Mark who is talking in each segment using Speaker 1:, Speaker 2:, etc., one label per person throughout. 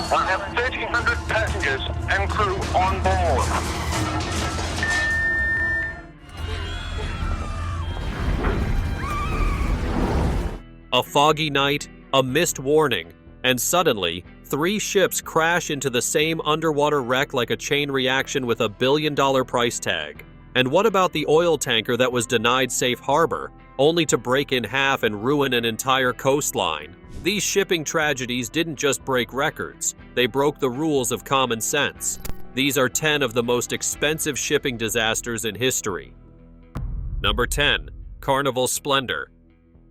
Speaker 1: I have 1,300 passengers and crew on board.
Speaker 2: A foggy night, a missed warning, and suddenly, 3 ships crash into the same underwater wreck like a chain reaction with a billion-dollar price tag. And what about the oil tanker that was denied safe harbor, only to break in half and ruin an entire coastline? These shipping tragedies didn't just break records, they broke the rules of common sense. These are 10 of the most expensive shipping disasters in history. Number 10. Carnival Splendor.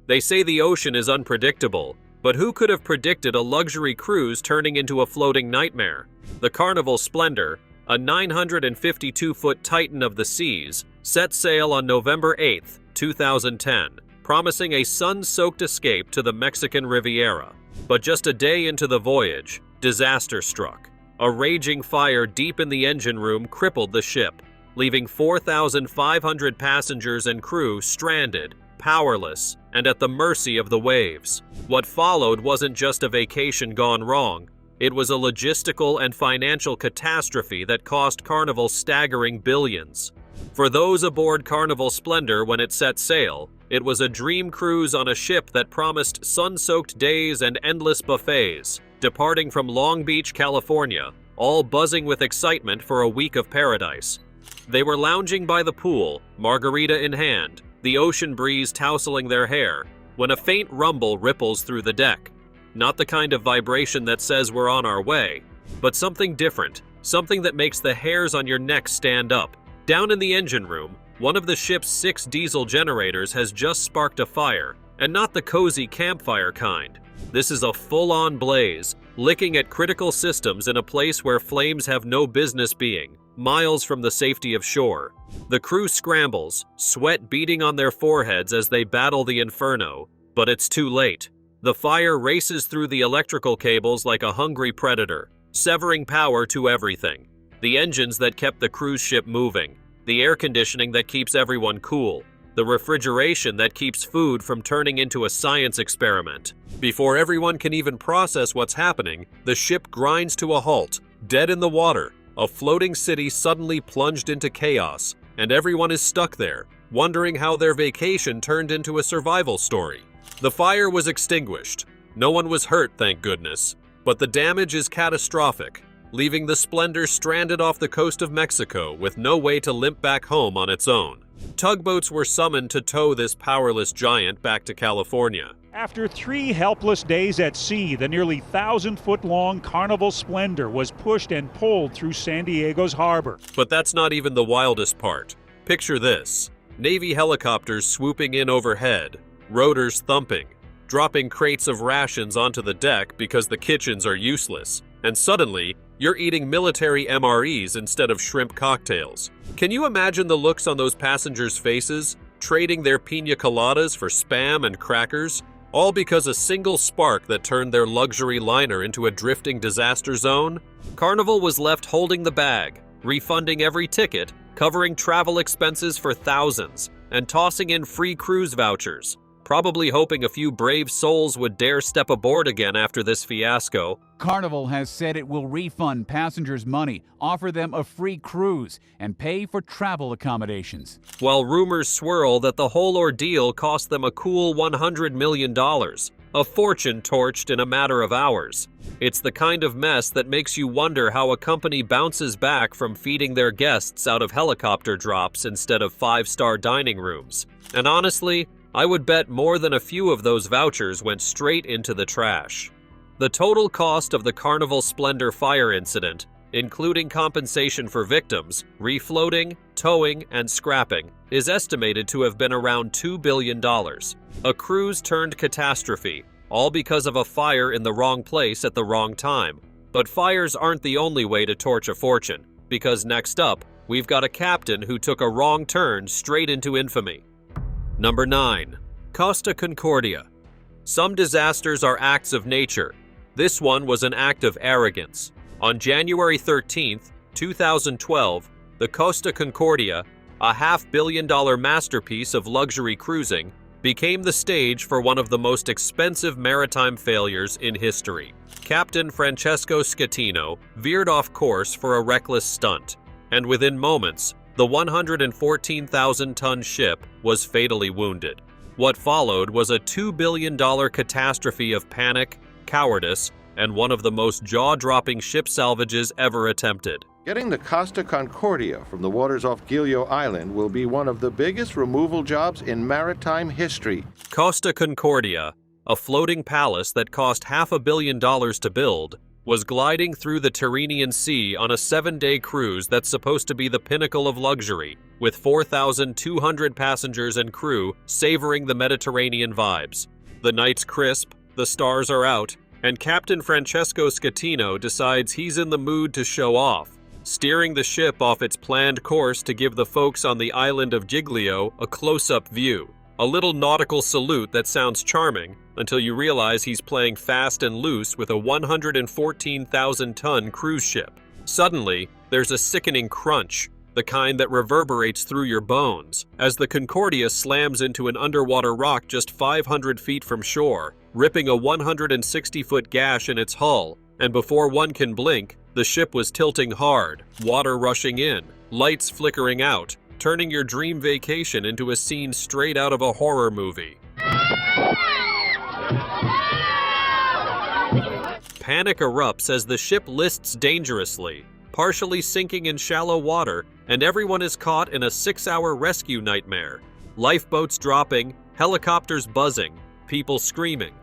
Speaker 2: They say the ocean is unpredictable, but who could have predicted a luxury cruise turning into a floating nightmare? The Carnival Splendor, a 952-foot titan of the seas, set sail on November 8, 2010, promising a sun-soaked escape to the Mexican Riviera. But just a day into the voyage, disaster struck. A raging fire deep in the engine room crippled the ship, leaving 4,500 passengers and crew stranded, powerless, and at the mercy of the waves. What followed wasn't just a vacation gone wrong. It was a logistical and financial catastrophe that cost Carnival staggering billions. For those aboard Carnival Splendor when it set sail, it was a dream cruise on a ship that promised sun-soaked days and endless buffets, departing from Long Beach, California, all buzzing with excitement for a week of paradise. They were lounging by the pool, margarita in hand, the ocean breeze tousling their hair, when a faint rumble ripples through the deck. Not the kind of vibration that says we're on our way, but something different, something that makes the hairs on your neck stand up. Down in the engine room, one of the ship's 6 diesel generators has just sparked a fire, and not the cozy campfire kind. This is a full-on blaze, licking at critical systems in a place where flames have no business being, miles from the safety of shore. The crew scrambles, sweat beating on their foreheads as they battle the inferno, but it's too late. The fire races through the electrical cables like a hungry predator, severing power to everything. The engines that kept the cruise ship moving, the air conditioning that keeps everyone cool, the refrigeration that keeps food from turning into a science experiment. Before everyone can even process what's happening, the ship grinds to a halt, dead in the water. A floating city suddenly plunged into chaos, and everyone is stuck there, wondering how their vacation turned into a survival story. The fire was extinguished. No one was hurt, thank goodness. But the damage is catastrophic, leaving the Splendor stranded off the coast of Mexico with no way to limp back home on its own. Tugboats were summoned to tow this powerless giant back to California.
Speaker 3: After 3 helpless days at sea, the nearly 1,000-foot-long Carnival Splendor was pushed and pulled through San Diego's harbor.
Speaker 2: But that's not even the wildest part. Picture this: Navy helicopters swooping in overhead, rotors thumping, dropping crates of rations onto the deck because the kitchens are useless, and suddenly, you're eating military MREs instead of shrimp cocktails. Can you imagine the looks on those passengers' faces, trading their piña coladas for Spam and crackers? All because a single spark that turned their luxury liner into a drifting disaster zone? Carnival was left holding the bag, refunding every ticket, covering travel expenses for thousands, and tossing in free cruise vouchers, probably hoping a few brave souls would dare step aboard again after this fiasco.
Speaker 4: Carnival has said it will refund passengers money, offer them a free cruise, and pay for travel accommodations.
Speaker 2: While rumors swirl that the whole ordeal cost them a cool $100 million, a fortune torched in a matter of hours. It's the kind of mess that makes you wonder how a company bounces back from feeding their guests out of helicopter drops instead of 5-star dining rooms. And honestly, I would bet more than a few of those vouchers went straight into the trash. The total cost of the Carnival Splendor fire incident, including compensation for victims, refloating, towing, and scrapping, is estimated to have been around $2 billion. A cruise-turned catastrophe, all because of a fire in the wrong place at the wrong time. But fires aren't the only way to torch a fortune, because next up, we've got a captain who took a wrong turn straight into infamy. Number 9. Costa Concordia. Some disasters are acts of nature. This one was an act of arrogance. On January 13, 2012, the Costa Concordia, a $500 million masterpiece of luxury cruising, became the stage for one of the most expensive maritime failures in history. Captain Francesco Schettino veered off course for a reckless stunt, and within moments, the 114,000-ton ship was fatally wounded. What followed was a $2 billion catastrophe of panic, cowardice, and one of the most jaw-dropping ship salvages ever attempted.
Speaker 5: Getting the Costa Concordia from the waters off Giglio Island will be one of the biggest removal jobs in maritime history.
Speaker 2: Costa Concordia, a floating palace that cost $500 million to build, was gliding through the Tyrrhenian Sea on a 7-day cruise that's supposed to be the pinnacle of luxury, with 4,200 passengers and crew savoring the Mediterranean vibes. The night's crisp, the stars are out, and Captain Francesco Schettino decides he's in the mood to show off, steering the ship off its planned course to give the folks on the island of Giglio a close-up view. A little nautical salute that sounds charming until you realize he's playing fast and loose with a 114,000-ton cruise ship. Suddenly, there's a sickening crunch, the kind that reverberates through your bones, as the Concordia slams into an underwater rock just 500 feet from shore, ripping a 160-foot gash in its hull, and before one can blink, the ship was tilting hard, water rushing in, lights flickering out, turning your dream vacation into a scene straight out of a horror movie. Panic erupts as the ship lists dangerously, partially sinking in shallow water, and everyone is caught in a 6-hour rescue nightmare. Lifeboats dropping, helicopters buzzing, people screaming,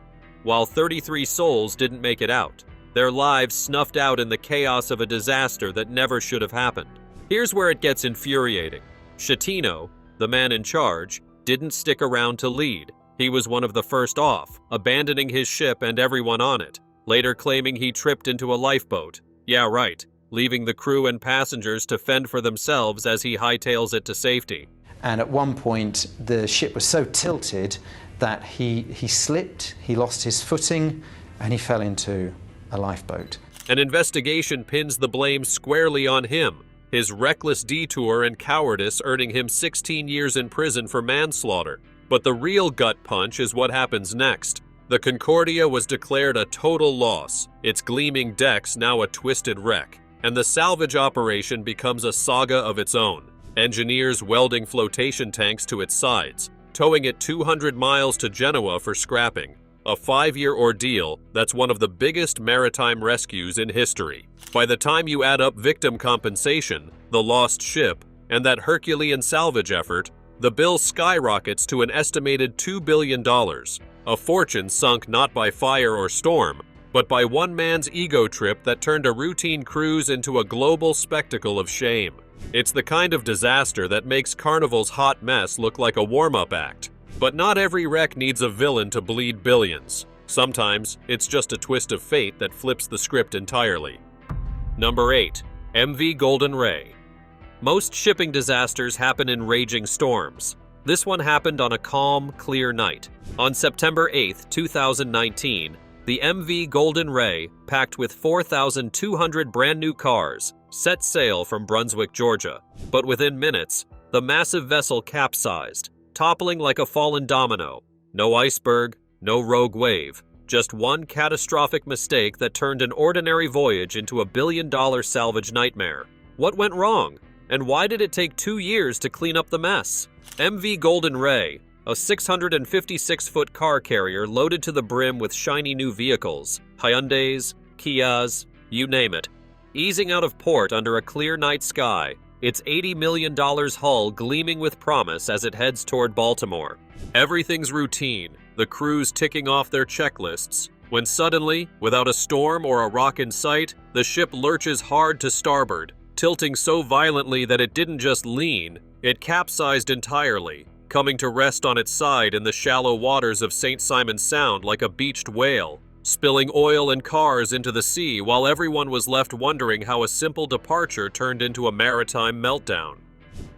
Speaker 2: while 33 souls didn't make it out, their lives snuffed out in the chaos of a disaster that never should have happened. Here's where it gets infuriating. Schettino, the man in charge, didn't stick around to lead. He was one of the first off, abandoning his ship and everyone on it, later claiming he tripped into a lifeboat. Yeah, right, leaving the crew and passengers to fend for themselves as he hightails it to safety.
Speaker 6: And at one point, the ship was so tilted that he slipped, he lost his footing, and he fell into a lifeboat.
Speaker 2: An investigation pins the blame squarely on him, his reckless detour and cowardice earning him 16 years in prison for manslaughter. But the real gut punch is what happens next. The Concordia was declared a total loss, its gleaming decks now a twisted wreck, and the salvage operation becomes a saga of its own. Engineers welding flotation tanks to its sides, towing it 200 miles to Genoa for scrapping. A 5-year ordeal that's one of the biggest maritime rescues in history. By the time you add up victim compensation, the lost ship, and that Herculean salvage effort, the bill skyrockets to an estimated $2 billion, a fortune sunk not by fire or storm, but by one man's ego trip that turned a routine cruise into a global spectacle of shame. It's the kind of disaster that makes Carnival's hot mess look like a warm-up act. But not every wreck needs a villain to bleed billions. Sometimes, it's just a twist of fate that flips the script entirely. Number 8. MV Golden Ray. Most shipping disasters happen in raging storms. This one happened on a calm, clear night. On September 8, 2019, the MV Golden Ray, packed with 4,200 brand new cars, set sail from Brunswick, Georgia. But within minutes, the massive vessel capsized, toppling like a fallen domino. No iceberg, no rogue wave, just one catastrophic mistake that turned an ordinary voyage into a billion-dollar salvage nightmare. What went wrong? And why did it take 2 years to clean up the mess? MV Golden Ray, a 656-foot car carrier loaded to the brim with shiny new vehicles, Hyundais, Kias, you name it, easing out of port under a clear night sky, its $80 million hull gleaming with promise as it heads toward Baltimore. Everything's routine, the crews ticking off their checklists, when suddenly, without a storm or a rock in sight, the ship lurches hard to starboard, tilting so violently that it didn't just lean, it capsized entirely, coming to rest on its side in the shallow waters of St. Simon's Sound like a beached whale, spilling oil and cars into the sea while everyone was left wondering how a simple departure turned into a maritime meltdown.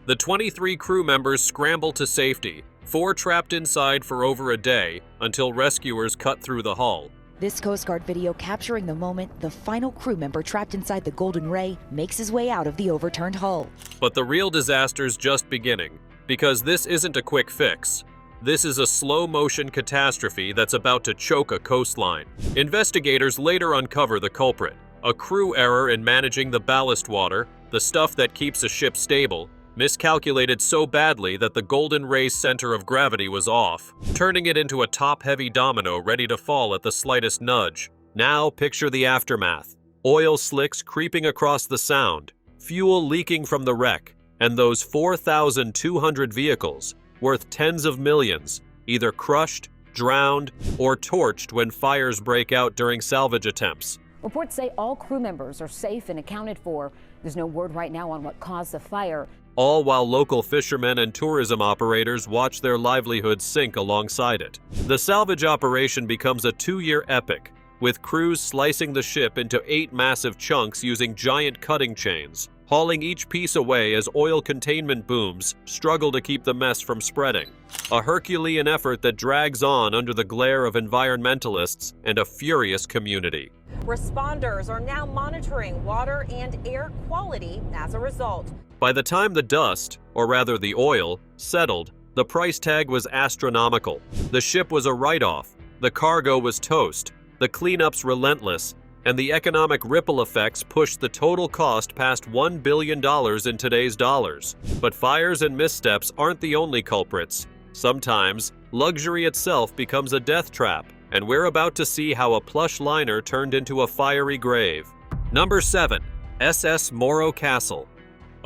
Speaker 2: The 23 crew members scrambled to safety, 4 trapped inside for over a day until rescuers cut through the hull.
Speaker 7: This Coast Guard video capturing the moment the final crew member trapped inside the Golden Ray makes his way out of the overturned hull.
Speaker 2: But the real disaster's just beginning, because this isn't a quick fix. This is a slow-motion catastrophe that's about to choke a coastline. Investigators later uncover the culprit: a crew error in managing the ballast water, the stuff that keeps a ship stable, miscalculated so badly that the Golden Ray's center of gravity was off, turning it into a top-heavy domino ready to fall at the slightest nudge. Now picture the aftermath: oil slicks creeping across the Sound, fuel leaking from the wreck, and those 4,200 vehicles, worth tens of millions, either crushed, drowned, or torched when fires break out during salvage attempts.
Speaker 8: Reports say all crew members are safe and accounted for. There's no word right now on what caused the fire.
Speaker 2: All while local fishermen and tourism operators watch their livelihoods sink alongside it. The salvage operation becomes a 2-year epic, with crews slicing the ship into 8 massive chunks using giant cutting chains, hauling each piece away as oil containment booms struggle to keep the mess from spreading. A Herculean effort that drags on under the glare of environmentalists and a furious community.
Speaker 9: Responders are now monitoring water and air quality as a result.
Speaker 2: By the time the dust, or rather the oil, settled, the price tag was astronomical. The ship was a write-off, the cargo was toast, the cleanups relentless, and the economic ripple effects pushed the total cost past $1 billion in today's dollars. But fires and missteps aren't the only culprits. Sometimes, luxury itself becomes a death trap, and we're about to see how a plush liner turned into a fiery grave. Number 7. SS Morro Castle.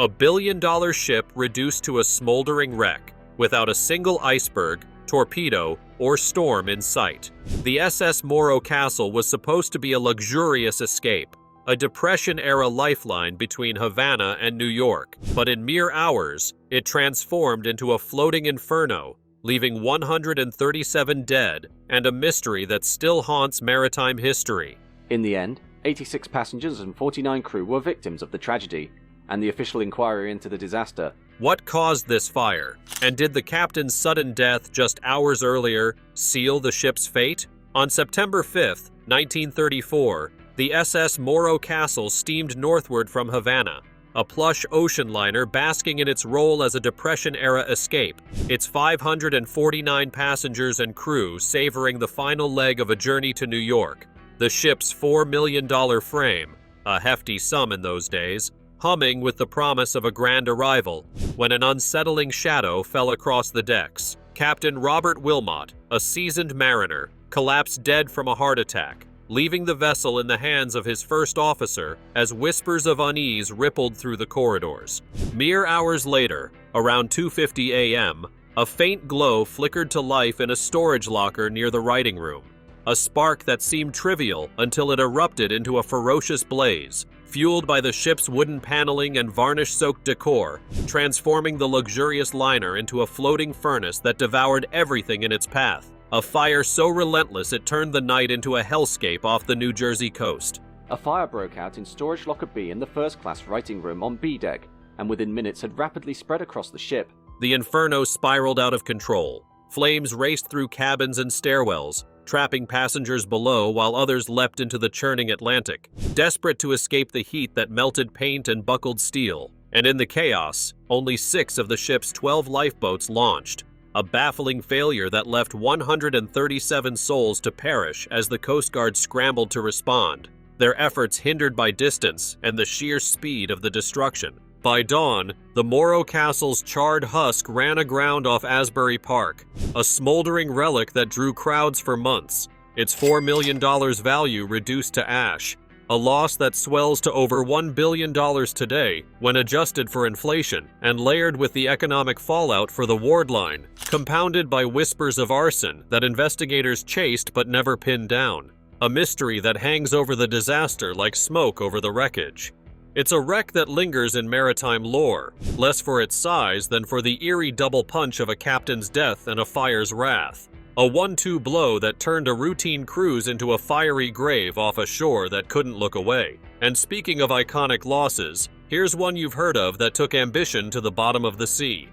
Speaker 2: A billion-dollar ship reduced to a smoldering wreck, without a single iceberg, torpedo, or storm in sight. The SS Morro Castle was supposed to be a luxurious escape, a Depression-era lifeline between Havana and New York, but in mere hours, it transformed into a floating inferno, leaving 137 dead and a mystery that still haunts maritime history.
Speaker 10: In the end, 86 passengers and 49 crew were victims of the tragedy, and the official inquiry into the disaster.
Speaker 2: What caused this fire? And did the captain's sudden death just hours earlier seal the ship's fate? On September 5, 1934, the SS Morro Castle steamed northward from Havana, a plush ocean liner basking in its role as a Depression-era escape, its 549 passengers and crew savoring the final leg of a journey to New York. The ship's $4 million frame, a hefty sum in those days, humming with the promise of a grand arrival, when an unsettling shadow fell across the decks. Captain Robert Wilmot, a seasoned mariner, collapsed dead from a heart attack, leaving the vessel in the hands of his first officer as whispers of unease rippled through the corridors. Mere hours later, around 2:50 a.m., a faint glow flickered to life in a storage locker near the writing room, a spark that seemed trivial until it erupted into a ferocious blaze, fueled by the ship's wooden paneling and varnish-soaked decor, transforming the luxurious liner into a floating furnace that devoured everything in its path. A fire so relentless it turned the night into a hellscape off the New Jersey coast.
Speaker 10: A fire broke out in Storage Locker B in the first-class writing room on B deck, and within minutes had rapidly spread across the ship.
Speaker 2: The inferno spiraled out of control. Flames raced through cabins and stairwells, trapping passengers below while others leapt into the churning Atlantic, desperate to escape the heat that melted paint and buckled steel. And in the chaos, only 6 of the ship's 12 lifeboats launched, a baffling failure that left 137 souls to perish as the Coast Guard scrambled to respond, their efforts hindered by distance and the sheer speed of the destruction. By dawn, the Morro Castle's charred husk ran aground off Asbury Park, a smoldering relic that drew crowds for months, its $4 million value reduced to ash, a loss that swells to over $1 billion today when adjusted for inflation and layered with the economic fallout for the ward line, compounded by whispers of arson that investigators chased but never pinned down, a mystery that hangs over the disaster like smoke over the wreckage. It's a wreck that lingers in maritime lore, less for its size than for the eerie double punch of a captain's death and a fire's wrath. A 1-2 blow that turned a routine cruise into a fiery grave off a shore that couldn't look away. And speaking of iconic losses, here's one you've heard of that took ambition to the bottom of the sea.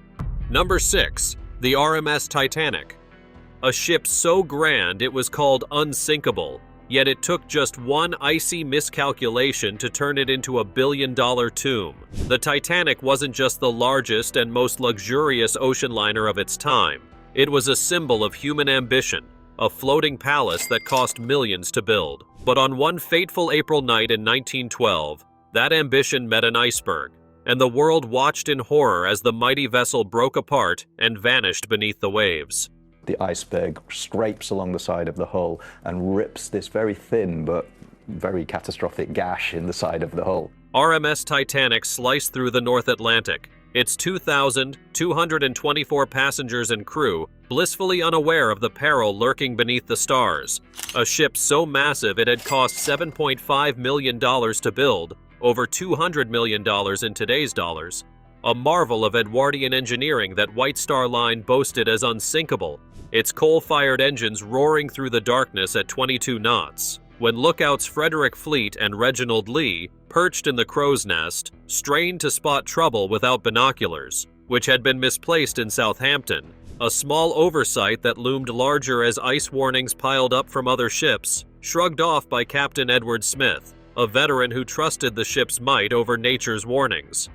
Speaker 2: Number 6. The RMS Titanic. A ship so grand it was called unsinkable, yet it took just one icy miscalculation to turn it into a $1 billion tomb. The Titanic wasn't just the largest and most luxurious ocean liner of its time. It was a symbol of human ambition, a floating palace that cost millions to build. But on one fateful April night in 1912, that ambition met an iceberg, and the world watched in horror as the mighty vessel broke apart and vanished beneath the waves.
Speaker 11: The iceberg scrapes along the side of the hull and rips this very thin but very catastrophic gash in the side of the hull.
Speaker 2: RMS Titanic sliced through the North Atlantic, its 2,224 passengers and crew blissfully unaware of the peril lurking beneath the stars. A ship so massive it had cost $7.5 million to build, over $200 million in today's dollars. A marvel of Edwardian engineering that White Star Line boasted as unsinkable, its coal-fired engines roaring through the darkness at 22 knots. When lookouts Frederick Fleet and Reginald Lee, perched in the crow's nest, strained to spot trouble without binoculars, which had been misplaced in Southampton, a small oversight that loomed larger as ice warnings piled up from other ships, shrugged off by Captain Edward Smith, a veteran who trusted the ship's might over nature's warnings.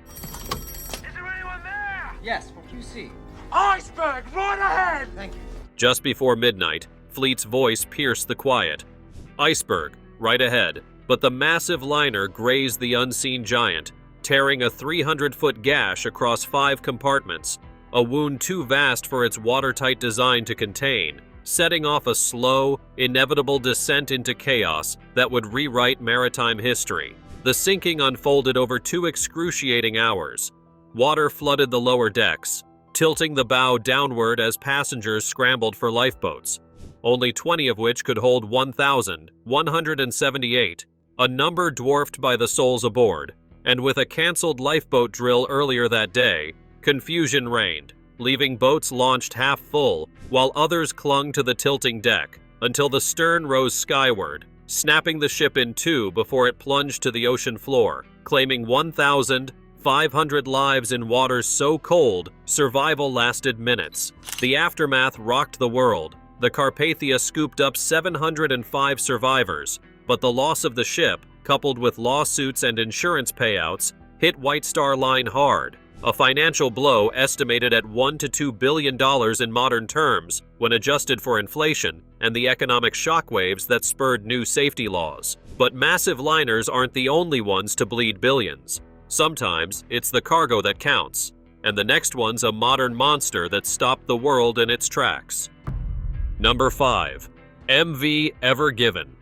Speaker 1: Is there anyone there?
Speaker 12: Yes, from QC.
Speaker 1: Iceberg, right ahead!
Speaker 12: Thank you.
Speaker 2: Just before midnight, Fleet's voice pierced the quiet. Iceberg, right ahead, but the massive liner grazed the unseen giant, tearing a 300-foot gash across 5 compartments, a wound too vast for its watertight design to contain, setting off a slow, inevitable descent into chaos that would rewrite maritime history. The sinking unfolded over 2 excruciating hours. Water flooded the lower decks, tilting the bow downward as passengers scrambled for lifeboats, only 20 of which could hold 1,178, a number dwarfed by the souls aboard. And with a canceled lifeboat drill earlier that day, confusion reigned, leaving boats launched half full, while others clung to the tilting deck, until the stern rose skyward, snapping the ship in two before it plunged to the ocean floor, claiming 1,500 lives in waters so cold, survival lasted minutes. The aftermath rocked the world. The Carpathia scooped up 705 survivors, but the loss of the ship, coupled with lawsuits and insurance payouts, hit White Star Line hard, a financial blow estimated at $1 to $2 billion in modern terms when adjusted for inflation and the economic shockwaves that spurred new safety laws. But massive liners aren't the only ones to bleed billions. Sometimes it's the cargo that counts, and the next one's a modern monster that stopped the world in its tracks. Number 5. MV Ever Given.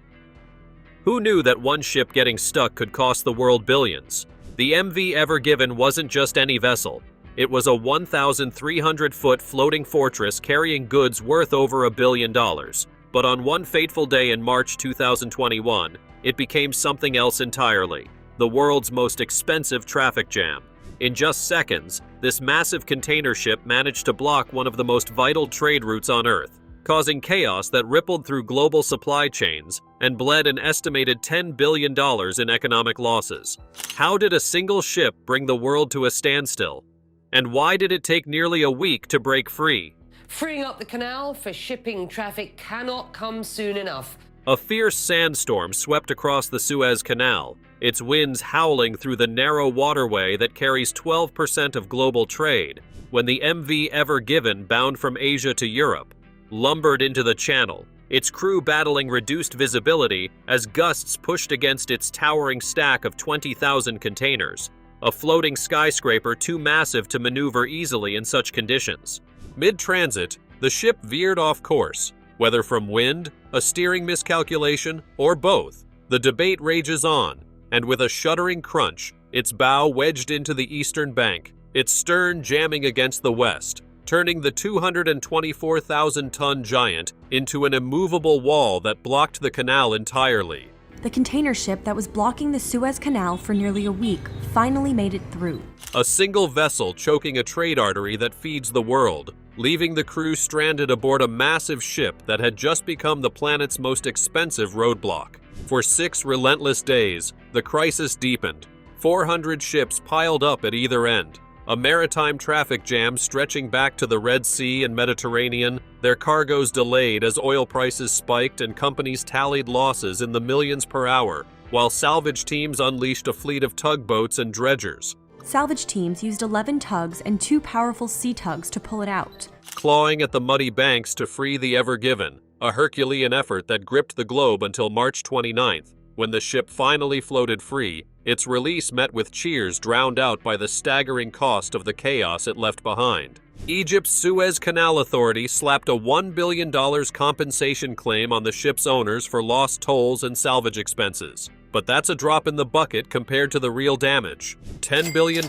Speaker 2: Who knew that one ship getting stuck could cost the world billions? The MV Ever Given wasn't just any vessel. It was a 1,300-foot floating fortress carrying goods worth over $1 billion. But on one fateful day in March 2021, it became something else entirely: the world's most expensive traffic jam. In just seconds, this massive container ship managed to block one of the most vital trade routes on Earth, causing chaos that rippled through global supply chains and bled an estimated $10 billion in economic losses. How did a single ship bring the world to a standstill? And why did it take nearly a week to break free?
Speaker 13: Freeing up the canal for shipping traffic cannot come soon enough.
Speaker 2: A fierce sandstorm swept across the Suez Canal, its winds howling through the narrow waterway that carries 12% of global trade, when the MV Ever Given, bound from Asia to Europe, lumbered into the channel, its crew battling reduced visibility as gusts pushed against its towering stack of 20,000 containers, a floating skyscraper too massive to maneuver easily in such conditions. Mid-transit, the ship veered off course, whether from wind, a steering miscalculation, or both. The debate rages on, and with a shuddering crunch, its bow wedged into the eastern bank, its stern jamming against the west, turning the 224,000-ton giant into an immovable wall that blocked the canal entirely.
Speaker 14: The container ship that was blocking the Suez Canal for nearly a week finally made it through.
Speaker 2: A single vessel choking a trade artery that feeds the world, leaving the crew stranded aboard a massive ship that had just become the planet's most expensive roadblock. For 6 relentless days, the crisis deepened. 400 ships piled up at either end, a maritime traffic jam stretching back to the Red Sea and Mediterranean, their cargoes delayed as oil prices spiked and companies tallied losses in the millions per hour, while salvage teams unleashed a fleet of tugboats and dredgers.
Speaker 14: Salvage teams used 11 tugs and 2 powerful sea tugs to pull it out.
Speaker 2: Clawing at the muddy banks to free the Ever Given, a Herculean effort that gripped the globe until March 29th, when the ship finally floated free. Its release met with cheers drowned out by the staggering cost of the chaos it left behind. Egypt's Suez Canal Authority slapped a $1 billion compensation claim on the ship's owners for lost tolls and salvage expenses. But that's a drop in the bucket compared to the real damage. $10 billion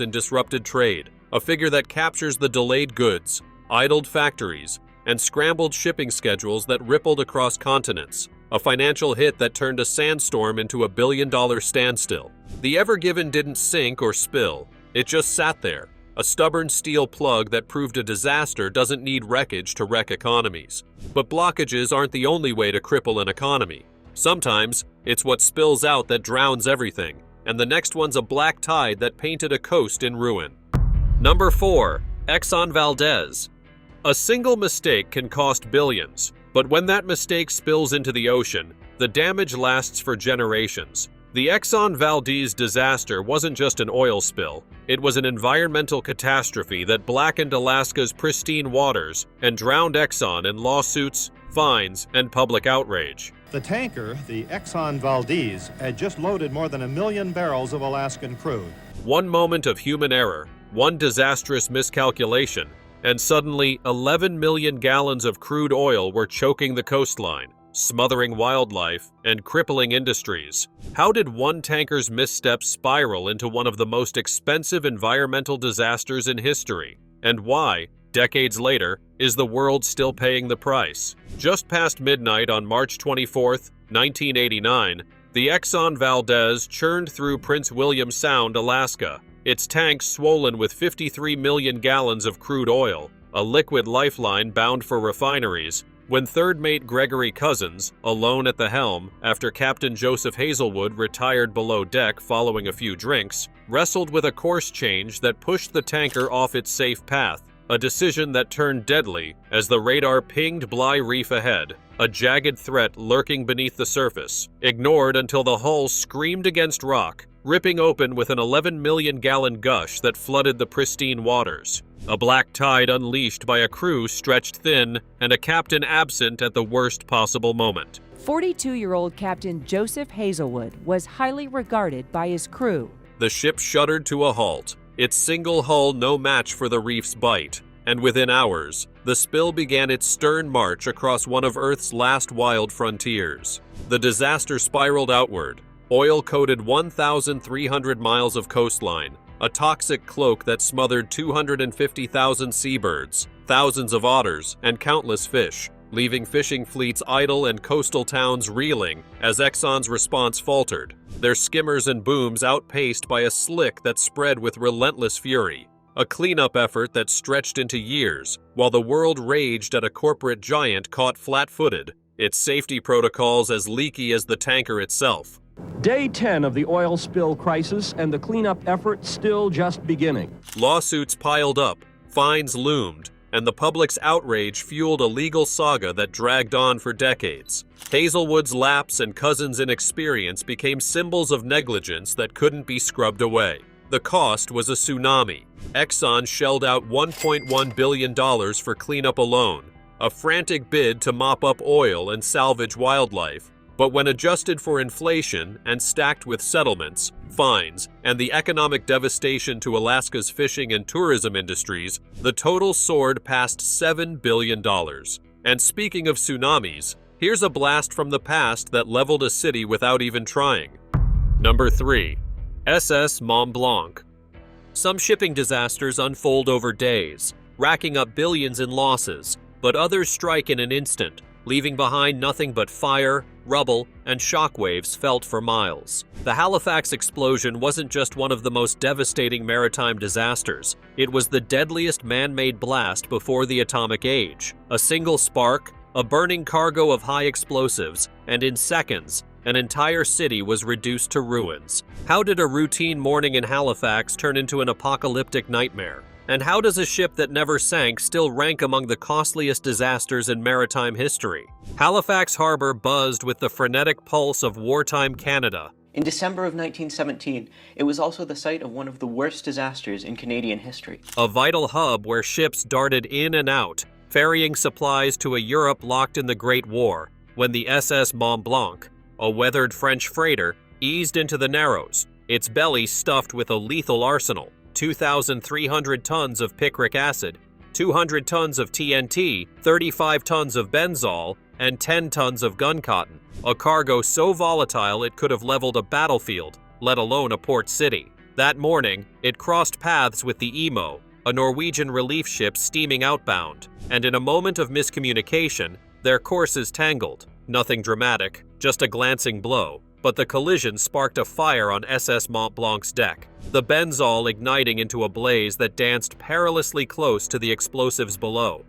Speaker 2: in disrupted trade, a figure that captures the delayed goods, idled factories, and scrambled shipping schedules that rippled across continents. A financial hit that turned a sandstorm into a billion-dollar standstill. The Ever Given didn't sink or spill. It just sat there, a stubborn steel plug that proved a disaster doesn't need wreckage to wreck economies. But blockages aren't the only way to cripple an economy. Sometimes, it's what spills out that drowns everything, and the next one's a black tide that painted a coast in ruin. Number 4. Exxon Valdez. A single mistake can cost billions, but when that mistake spills into the ocean, the damage lasts for generations. The Exxon Valdez disaster wasn't just an oil spill, it was an environmental catastrophe that blackened Alaska's pristine waters and drowned Exxon in lawsuits, fines, and public outrage.
Speaker 12: The tanker, the Exxon Valdez, had just loaded more than 1 million barrels of Alaskan crude.
Speaker 2: One moment of human error, one disastrous miscalculation, and suddenly 11 million gallons of crude oil were choking the coastline, smothering wildlife, and crippling industries. How did one tanker's missteps spiral into one of the most expensive environmental disasters in history? And why, decades later, is the world still paying the price? Just past midnight on March 24, 1989, the Exxon Valdez churned through Prince William Sound, Alaska, its tanks swollen with 53 million gallons of crude oil, a liquid lifeline bound for refineries, when third mate Gregory Cousins, alone at the helm after Captain Joseph Hazelwood retired below deck following a few drinks, wrestled with a course change that pushed the tanker off its safe path, a decision that turned deadly as the radar pinged Bligh Reef ahead, a jagged threat lurking beneath the surface, ignored until the hull screamed against rock, ripping open with an 11 million gallon gush that flooded the pristine waters. A black tide unleashed by a crew stretched thin and a captain absent at the worst possible moment.
Speaker 15: 42-year-old Captain Joseph Hazelwood was highly regarded by his crew.
Speaker 2: The ship shuddered to a halt, its single hull no match for the reef's bite, and within hours, the spill began its stern march across one of Earth's last wild frontiers. The disaster spiraled outward, oil-coated 1,300 miles of coastline, a toxic cloak that smothered 250,000 seabirds, thousands of otters, and countless fish, leaving fishing fleets idle and coastal towns reeling as Exxon's response faltered, their skimmers and booms outpaced by a slick that spread with relentless fury. A cleanup effort that stretched into years, while the world raged at a corporate giant caught flat-footed, its safety protocols as leaky as the tanker itself.
Speaker 16: Day 10 of the oil spill crisis, and the cleanup effort still just beginning.
Speaker 2: Lawsuits piled up, fines loomed, and the public's outrage fueled a legal saga that dragged on for decades. Hazelwood's lapse and Cousins' inexperience became symbols of negligence that couldn't be scrubbed away. The cost was a tsunami. Exxon shelled out $1.1 billion for cleanup alone, a frantic bid to mop up oil and salvage wildlife. But when adjusted for inflation and stacked with settlements, fines, and the economic devastation to Alaska's fishing and tourism industries, the total soared past $7 billion. And speaking of tsunamis, here's a blast from the past that leveled a city without even trying. Number 3. SS Mont-Blanc. Some shipping disasters unfold over days, racking up billions in losses, but others strike in an instant, leaving behind nothing but fire, rubble, and shockwaves felt for miles. The Halifax explosion wasn't just one of the most devastating maritime disasters. It was the deadliest man-made blast before the atomic age. A single spark, a burning cargo of high explosives, and in seconds, an entire city was reduced to ruins. How did a routine morning in Halifax turn into an apocalyptic nightmare? And how does a ship that never sank still rank among the costliest disasters in maritime history? Halifax Harbor buzzed with the frenetic pulse of wartime Canada.
Speaker 17: In December of 1917, it was also the site of one of the worst disasters in Canadian history.
Speaker 2: A vital hub where ships darted in and out, ferrying supplies to a Europe locked in the Great War, when the SS Mont-Blanc, a weathered French freighter, eased into the Narrows, its belly stuffed with a lethal arsenal, 2,300 tons of picric acid, 200 tons of TNT, 35 tons of benzol, and 10 tons of gun cotton, a cargo so volatile it could have leveled a battlefield, let alone a port city. That morning, it crossed paths with the Emo, a Norwegian relief ship steaming outbound, and in a moment of miscommunication, their courses tangled. Nothing dramatic, just a glancing blow, but the collision sparked a fire on SS Mont-Blanc's deck, the benzol igniting into a blaze that danced perilously close to the explosives below.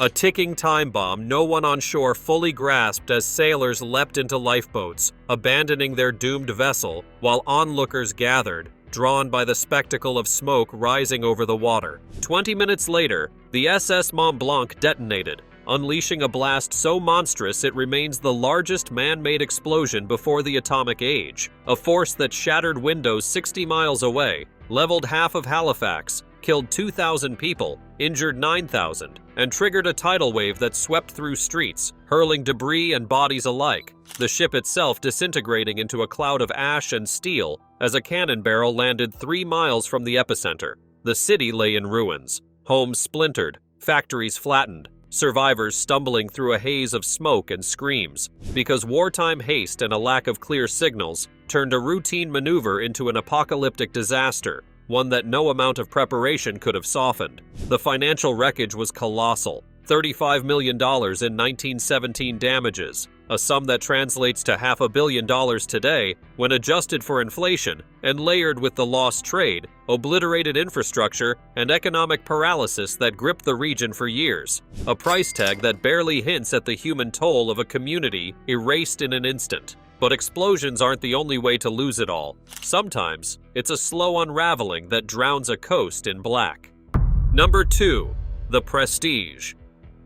Speaker 2: A ticking time bomb no one on shore fully grasped as sailors leapt into lifeboats, abandoning their doomed vessel, while onlookers gathered, drawn by the spectacle of smoke rising over the water. 20 minutes later, the SS Mont-Blanc detonated, unleashing a blast so monstrous it remains the largest man-made explosion before the atomic age, a force that shattered windows 60 miles away, leveled half of Halifax, killed 2,000 people, injured 9,000, and triggered a tidal wave that swept through streets, hurling debris and bodies alike, the ship itself disintegrating into a cloud of ash and steel as a cannon barrel landed 3 miles from the epicenter. The city lay in ruins, homes splintered, factories flattened, survivors stumbling through a haze of smoke and screams, because wartime haste and a lack of clear signals turned a routine maneuver into an apocalyptic disaster, one that no amount of preparation could have softened. The financial wreckage was colossal, $35 million in 1917 damages, a sum that translates to $500 million today when adjusted for inflation and layered with the lost trade, obliterated infrastructure, and economic paralysis that gripped the region for years. A price tag that barely hints at the human toll of a community erased in an instant. But explosions aren't the only way to lose it all. Sometimes, it's a slow unraveling that drowns a coast in black. Number 2. The Prestige.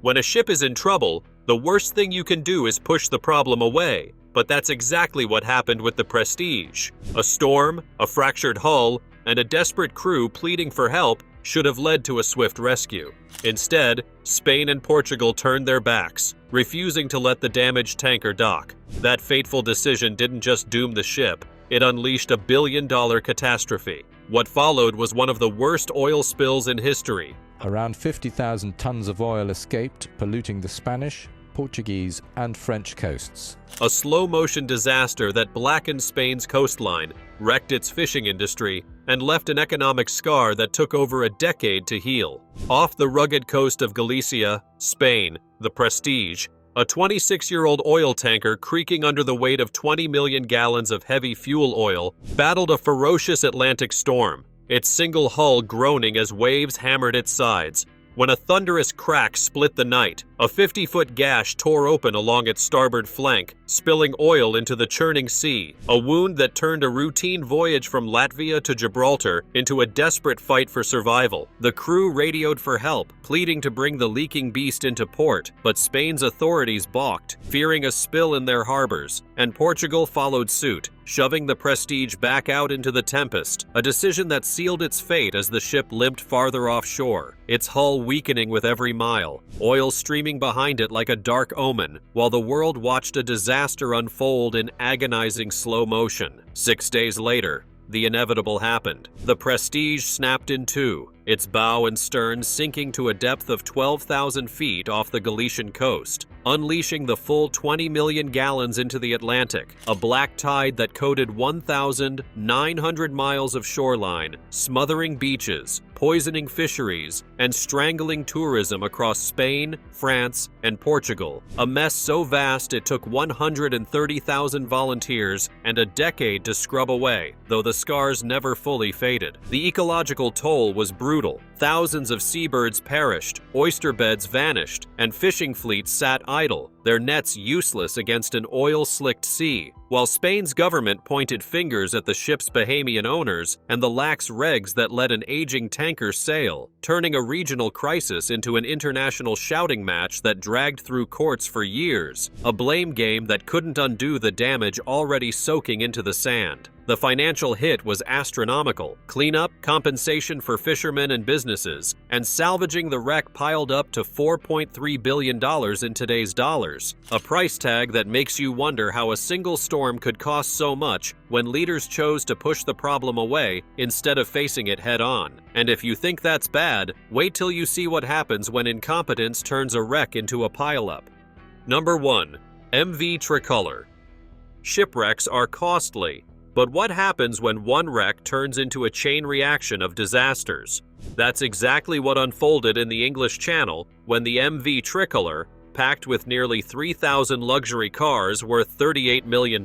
Speaker 2: When a ship is in trouble, the worst thing you can do is push the problem away. But that's exactly what happened with the Prestige. A storm, a fractured hull, and a desperate crew pleading for help should have led to a swift rescue. Instead, Spain and Portugal turned their backs, refusing to let the damaged tanker dock. That fateful decision didn't just doom the ship, it unleashed a billion-dollar catastrophe. What followed was one of the worst oil spills in history.
Speaker 18: Around 50,000 tons of oil escaped, polluting the Spanish, Portuguese, and French coasts.
Speaker 2: A slow-motion disaster that blackened Spain's coastline, wrecked its fishing industry, and left an economic scar that took over a decade to heal. Off the rugged coast of Galicia, Spain, the Prestige, a 26-year-old oil tanker creaking under the weight of 20 million gallons of heavy fuel oil, battled a ferocious Atlantic storm, its single hull groaning as waves hammered its sides. When a thunderous crack split the night, a 50-foot gash tore open along its starboard flank, spilling oil into the churning sea, a wound that turned a routine voyage from Latvia to Gibraltar into a desperate fight for survival. The crew radioed for help, pleading to bring the leaking beast into port, but Spain's authorities balked, fearing a spill in their harbors, and Portugal followed suit, shoving the Prestige back out into the tempest, a decision that sealed its fate as the ship limped farther offshore, its hull weakening with every mile, oil streaming behind it like a dark omen, while the world watched a disaster unfold in agonizing slow motion. 6 days later, the inevitable happened. The Prestige snapped in two, its bow and stern sinking to a depth of 12,000 feet off the Galician coast, unleashing the full 20 million gallons into the Atlantic, a black tide that coated 1,900 miles of shoreline, smothering beaches, poisoning fisheries, and strangling tourism across Spain, France, and Portugal. A mess so vast it took 130,000 volunteers and a decade to scrub away, though the scars never fully faded. The ecological toll was brutal. Thousands of seabirds perished, oyster beds vanished, and fishing fleets sat idle, their nets useless against an oil-slicked sea, while Spain's government pointed fingers at the ship's Bahamian owners and the lax regs that let an aging tanker sail, turning a regional crisis into an international shouting match that dragged through courts for years, a blame game that couldn't undo the damage already soaking into the sand. The financial hit was astronomical. Cleanup, compensation for fishermen and businesses, and salvaging the wreck piled up to $4.3 billion in today's dollars, a price tag that makes you wonder how a single storm could cost so much when leaders chose to push the problem away instead of facing it head-on. And if you think that's bad, wait till you see what happens when incompetence turns a wreck into a pileup. Number 1. MV Tricolor. Shipwrecks are costly. But what happens when one wreck turns into a chain reaction of disasters? That's exactly what unfolded in the English Channel when the MV Tricolor, packed with nearly 3,000 luxury cars worth $38 million,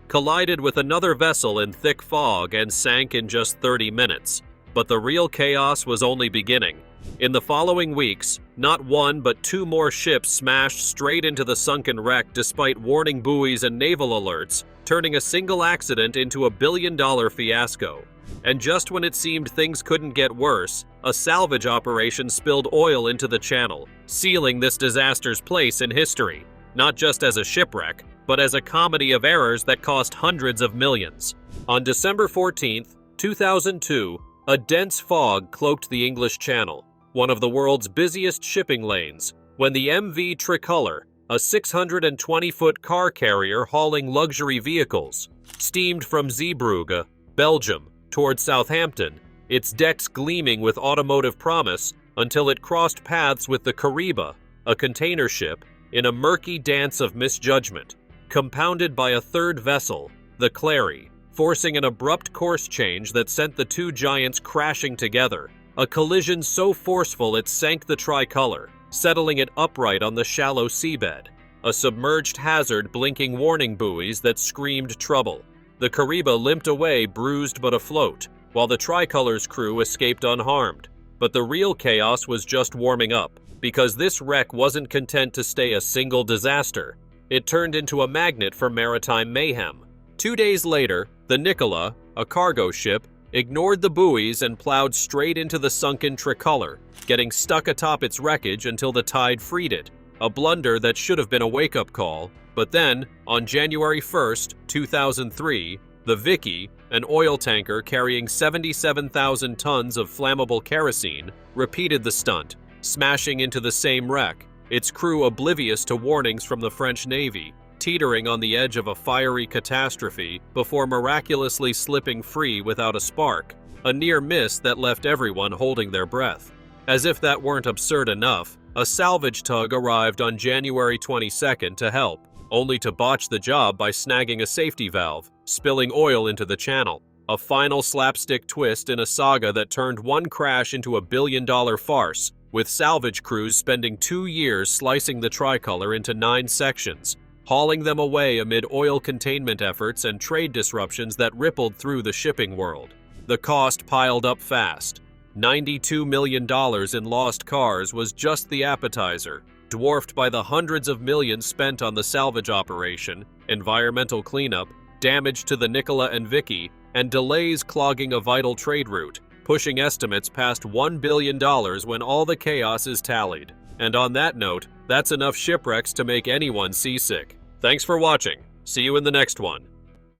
Speaker 2: collided with another vessel in thick fog and sank in just 30 minutes. But the real chaos was only beginning. In the following weeks, not one but two more ships smashed straight into the sunken wreck despite warning buoys and naval alerts, turning a single accident into a billion-dollar fiasco. And just when it seemed things couldn't get worse, a salvage operation spilled oil into the channel, sealing this disaster's place in history, not just as a shipwreck, but as a comedy of errors that cost hundreds of millions. On December 14, 2002, a dense fog cloaked the English Channel, one of the world's busiest shipping lanes, when the MV Tricolor, a 620-foot car carrier hauling luxury vehicles, steamed from Zeebrugge, Belgium, toward Southampton, its decks gleaming with automotive promise until it crossed paths with the Kariba, a container ship, in a murky dance of misjudgment, compounded by a third vessel, the Clary, forcing an abrupt course change that sent the two giants crashing together, a collision so forceful it sank the Tricolor, settling it upright on the shallow seabed, a submerged hazard blinking warning buoys that screamed trouble. The Kariba limped away bruised but afloat, while the Tricolor's crew escaped unharmed. But the real chaos was just warming up, because this wreck wasn't content to stay a single disaster. It turned into a magnet for maritime mayhem. 2 days later, the Nicola, a cargo ship, ignored the buoys and plowed straight into the sunken Tricolor, getting stuck atop its wreckage until the tide freed it, a blunder that should have been a wake-up call. But then, on January 1, 2003, the Vicky, an oil tanker carrying 77,000 tons of flammable kerosene, repeated the stunt, smashing into the same wreck, its crew oblivious to warnings from the French Navy, teetering on the edge of a fiery catastrophe before miraculously slipping free without a spark, a near miss that left everyone holding their breath. As if that weren't absurd enough, a salvage tug arrived on January 22nd to help, only to botch the job by snagging a safety valve, spilling oil into the channel. A final slapstick twist in a saga that turned one crash into a billion-dollar farce, with salvage crews spending 2 years slicing the Tricolor into 9 sections, hauling them away amid oil containment efforts and trade disruptions that rippled through the shipping world. The cost piled up fast. $92 million in lost cars was just the appetizer, dwarfed by the hundreds of millions spent on the salvage operation, environmental cleanup, damage to the Nicola and Vicky, and delays clogging a vital trade route, pushing estimates past $1 billion when all the chaos is tallied. And on that note, that's enough shipwrecks to make anyone seasick. Thanks for watching. See you in the next one.